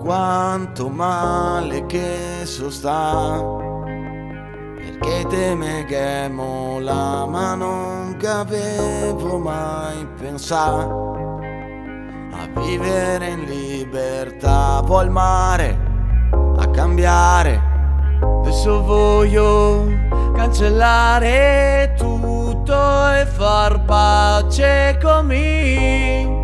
quanto male che so sta, perché te me ghemo la ma non che avevo mai pensato a vivere in libertà. Poi il mare a cambiare, adesso voglio cancellare tutto e far pace con me.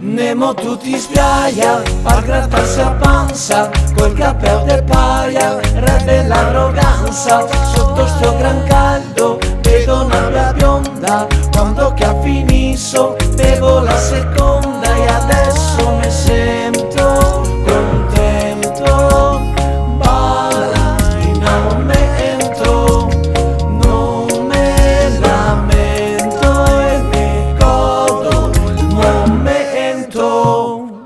Nemo tutti sbiaia, a grattarsi a panza, col cappello del paia, re dell'arroganza. Sotto sto gran caldo, vedo un'aria bionda, quando che ha finito, bevo la seconda e adesso mi sento contento. Bala in aumento, non me lamento e mi godo il momento.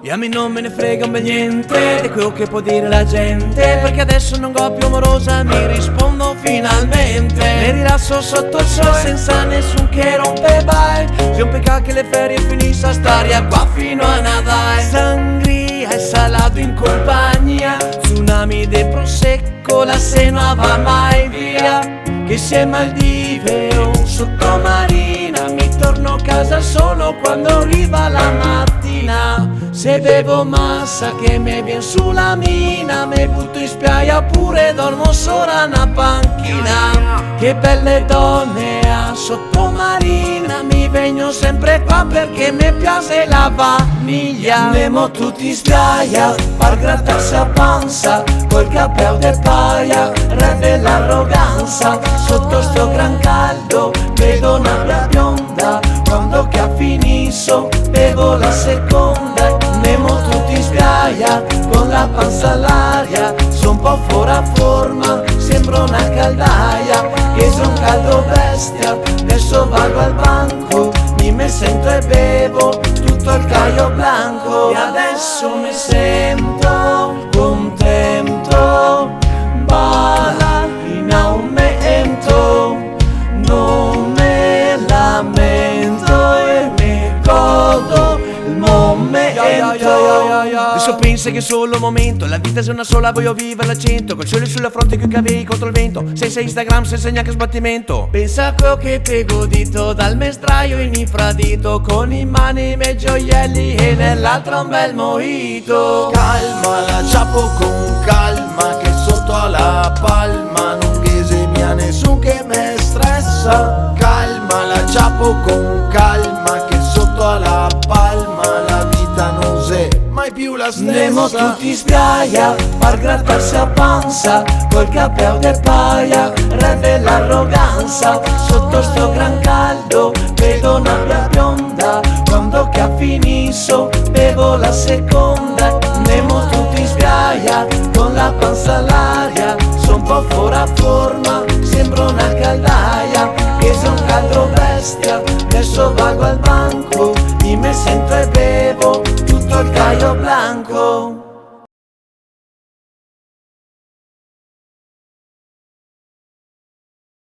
E a me non me ne frega un bel niente di quello che può dire la gente, perché adesso non go più amorosa, mi rispondo finalmente. Mi rilasso sotto il sole senza nessun che rompe vai. Se un peccato che le ferie finisca staria qua fino a Nadal. Sangria e salato in compagnia, tsunami de prosecco, la seno va mai via. Che se Maldive o sottomarina, mi torno a casa solo quando arriva la mattina. Se bevo massa che mi vien sulla mina, mi butto in spiaggia oppure dormo sopra una panchina. Che belle donne a sottomarina, mi vengo sempre qua perché mi piace la vaniglia. Nemo tutti in spiaggia, per grattarsi a panza, col cappello del paia, re dell'arroganza. Sotto sto gran caldo, vedo un'aria bionda, quando che ha finito, bevo la seconda. Nemo tutti in spiaggia, con la panza all'aria, sono un po' fuori a forma, sembra una caldaia. Che sono caldo bestia, adesso vado al banco, mi sento e bevo tutto il caio blanco. E adesso mi sento contento, bala in aumento, non me lamento e mi godo il momento. Adesso pensi che è solo un momento, la vita è una sola, voglio viverla a 100, col sole sulla fronte che cavevi contro il vento, senza Instagram, senza neanche sbattimento. Pensa a quello che te godito, dal mestraio in infradito, con in mani i miei gioielli e nell'altra un bel mojito. Calma, la ciapo con calma, che sotto alla palma non che se mia nessun che me stressa. Calma, la ciapo con calma, che sotto alla palma la vita non se mai più la stessa. Nemo tutti in spiaggia, per grattarsi a panza, col cappello del paia, re dell'arroganza. Sotto sto gran caldo, vedo un'aria bionda, quando che ha finito, bevo la seconda. Nemo tutti in spiaggia, con la panza all'aria, sono un po' fuori a forma, sembra una caldaia. Che son caldo bestia, adesso vado al banco, mi sento e bevo tutto il caio blanco.